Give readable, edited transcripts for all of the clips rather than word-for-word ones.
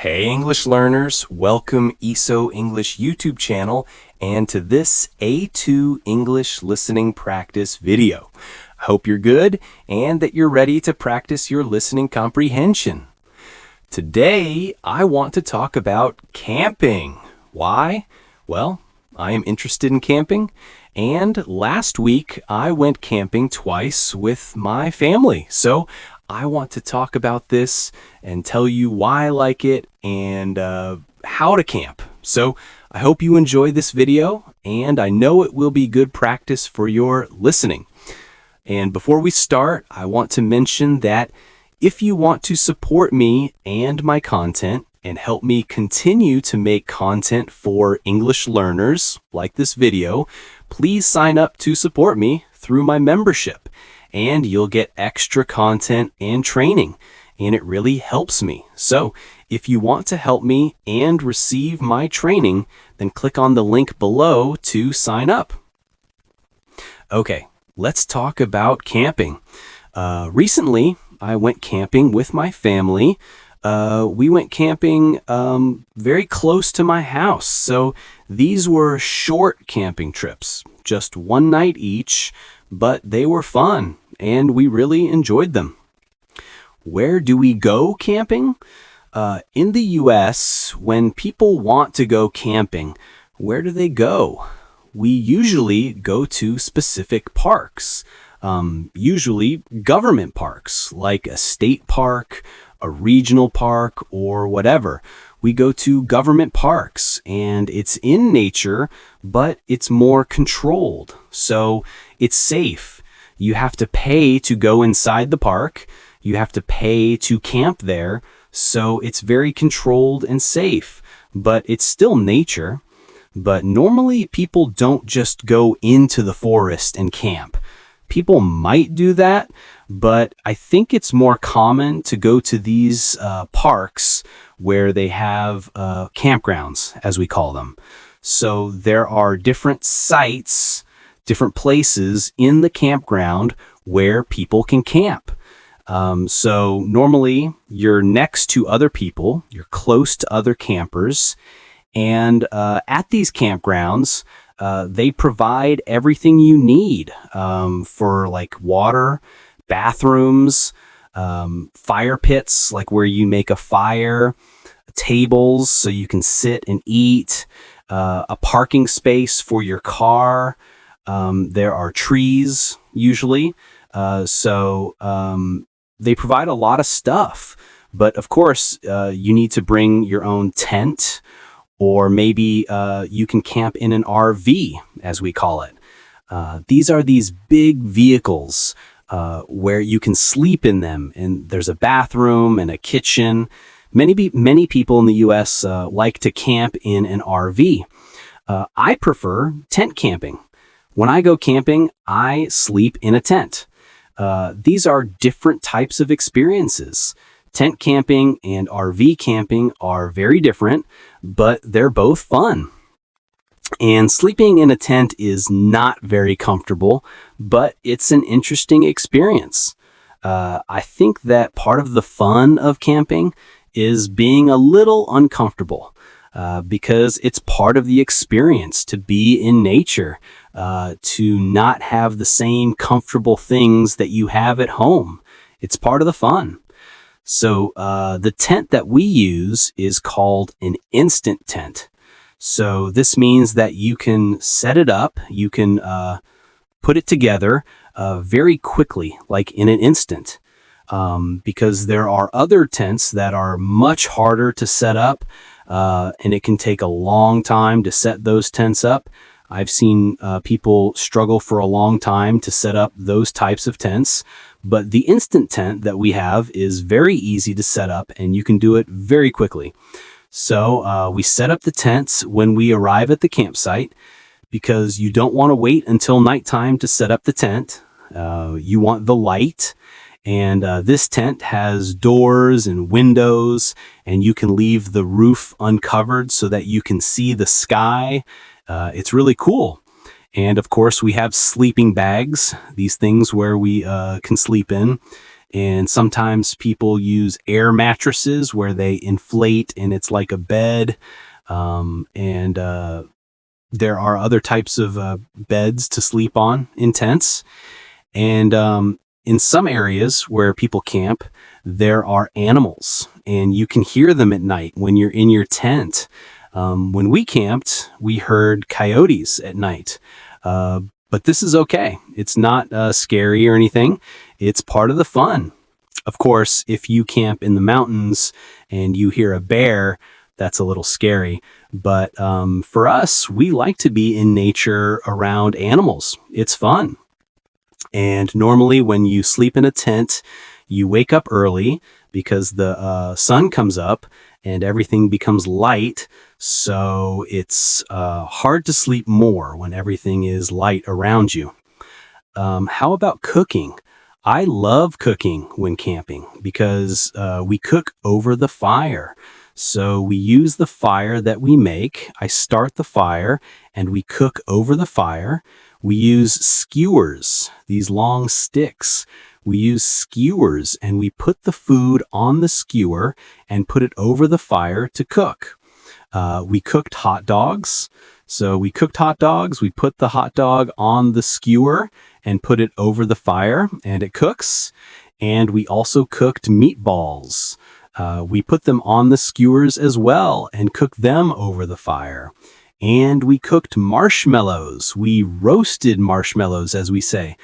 Hey English learners, welcome ESO English YouTube channel and to this A2 English listening practice video. I hope you're good and that you're ready to practice your listening comprehension. Today, I want to talk about camping. Why? Well, I am interested in camping, and last week I went camping twice with my family. So I want to talk about this and tell you why I like it and how to camp. So I hope you enjoy this video, and I know it will be good practice for your listening. And before we start, I want to mention that if you want to support me and my content and help me continue to make content for English learners like this video, please sign up to support me through my membership, and you'll get extra content and training, and it really helps me. So if you want to help me and receive my training, then click on the link below to sign up. Okay, let's talk about camping. Recently, I went camping with my family. We went camping very close to my house. So these were short camping trips, just one night each, but they were fun and we really enjoyed them. Where do we go camping? In the US, when people want to go camping, where do they go? We usually go to specific parks, usually government parks, like a state park, a regional park, or whatever. We go to government parks, and it's in nature, but it's more controlled. So it's safe. You have to pay to go inside the park. You have to pay to camp there. So it's very controlled and safe, but it's still nature. But normally people don't just go into the forest and camp. People might do that, but I think it's more common to go to these parks where they have campgrounds, as we call them. So there are different sites, different places in the campground where people can camp. So normally you're next to other people, you're close to other campers, and at these campgrounds, they provide everything you need for like water, bathrooms, fire pits, like where you make a fire, tables so you can sit and eat, a parking space for your car. There are trees usually. So they provide a lot of stuff. But of course, you need to bring your own tent, or maybe you can camp in an RV, as we call it. These are these big vehicles where you can sleep in them, and there's a bathroom and a kitchen. Many people in the US like to camp in an RV. I prefer tent camping. When I go camping, I sleep in a tent. These are different types of experiences. Tent camping and RV camping are very different, but they're both fun. And sleeping in a tent is not very comfortable, but it's an interesting experience. I think that part of the fun of camping is being a little uncomfortable, because it's part of the experience to be in nature, to not have the same comfortable things that you have at home. It's part of the fun. So the tent that we use is called an instant tent. So this means that you can set it up, you can put it together very quickly, like in an instant. Because there are other tents that are much harder to set up, and it can take a long time to set those tents up. I've seen people struggle for a long time to set up those types of tents. But the instant tent that we have is very easy to set up, and you can do it very quickly. So we set up the tents when we arrive at the campsite, because you don't want to wait until nighttime to set up the tent. You want the light, and this tent has doors and windows, and you can leave the roof uncovered so that you can see the sky. It's really cool. And of course, we have sleeping bags, these things where we can sleep in. And sometimes people use air mattresses where they inflate and it's like a bed. And there are other types of beds to sleep on in tents. And in some areas where people camp, there are animals, and you can hear them at night when you're in your tent. When we camped, we heard coyotes at night. But this is okay. It's not scary or anything. It's part of the fun. Of course, if you camp in the mountains and you hear a bear, that's a little scary. But for us, we like to be in nature around animals. It's fun. And normally when you sleep in a tent, you wake up early because the sun comes up and everything becomes light. So it's hard to sleep more when everything is light around you. How about cooking? I love cooking when camping because we cook over the fire. So we use the fire that we make. I start the fire and we cook over the fire. We use skewers, these long sticks. We use skewers and we put the food on the skewer and put it over the fire to cook. We cooked hot dogs. So we cooked hot dogs. We put the hot dog on the skewer and put it over the fire and it cooks. And we also cooked meatballs. We put them on the skewers as well and cooked them over the fire. And we cooked marshmallows. We roasted marshmallows, as we say.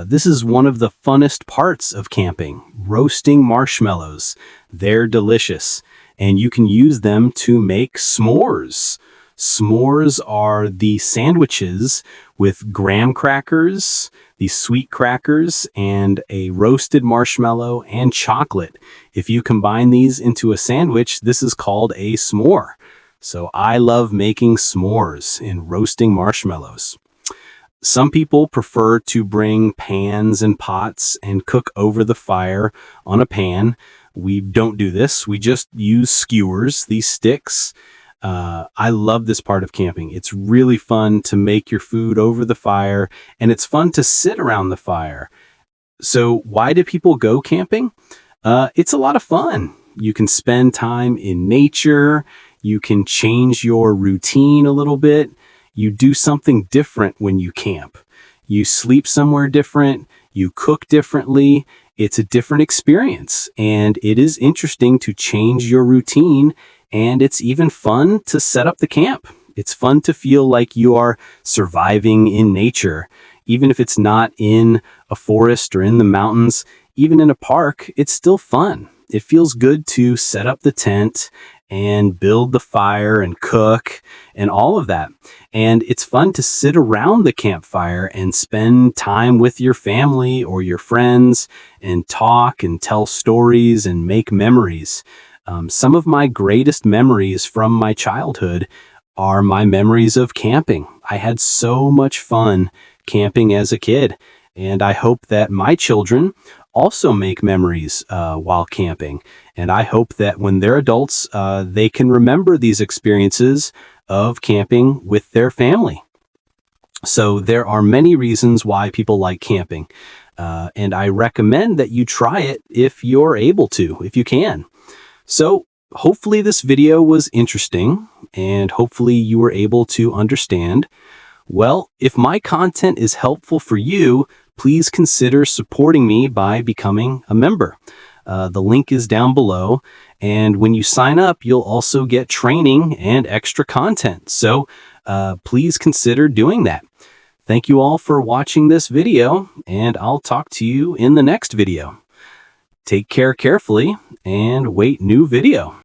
This is one of the funnest parts of camping, roasting marshmallows. They're delicious, and you can use them to make s'mores. S'mores are the sandwiches with graham crackers, these sweet crackers, and a roasted marshmallow and chocolate. If you combine these into a sandwich, this is called a s'more. So I love making s'mores and roasting marshmallows. Some people prefer to bring pans and pots and cook over the fire on a pan. We don't do this. We just use skewers, these sticks. I love this part of camping. It's really fun to make your food over the fire, and it's fun to sit around the fire. So why do people go camping? It's a lot of fun. You can spend time in nature. You can change your routine a little bit. You do something different when you camp. You sleep somewhere different. You cook differently. It's a different experience, and it is interesting to change your routine, and it's even fun to set up the camp. It's fun to feel like you are surviving in nature, even if it's not in a forest or in the mountains, even in a park, it's still fun. It feels good to set up the tent and build the fire and cook and all of that. And it's fun to sit around the campfire and spend time with your family or your friends and talk and tell stories and make memories. Some of my greatest memories from my childhood are my memories of camping. I had so much fun camping as a kid, and I hope that my children also make memories while camping. And I hope that when they're adults, they can remember these experiences of camping with their family. So there are many reasons why people like camping. And I recommend that you try it if you're able to, if you can. So hopefully this video was interesting, and hopefully you were able to understand. Well, if my content is helpful for you, please consider supporting me by becoming a member. The link is down below, and when you sign up, you'll also get training and extra content. So please consider doing that. Thank you all for watching this video, and I'll talk to you in the next video. Take care carefully and wait new video.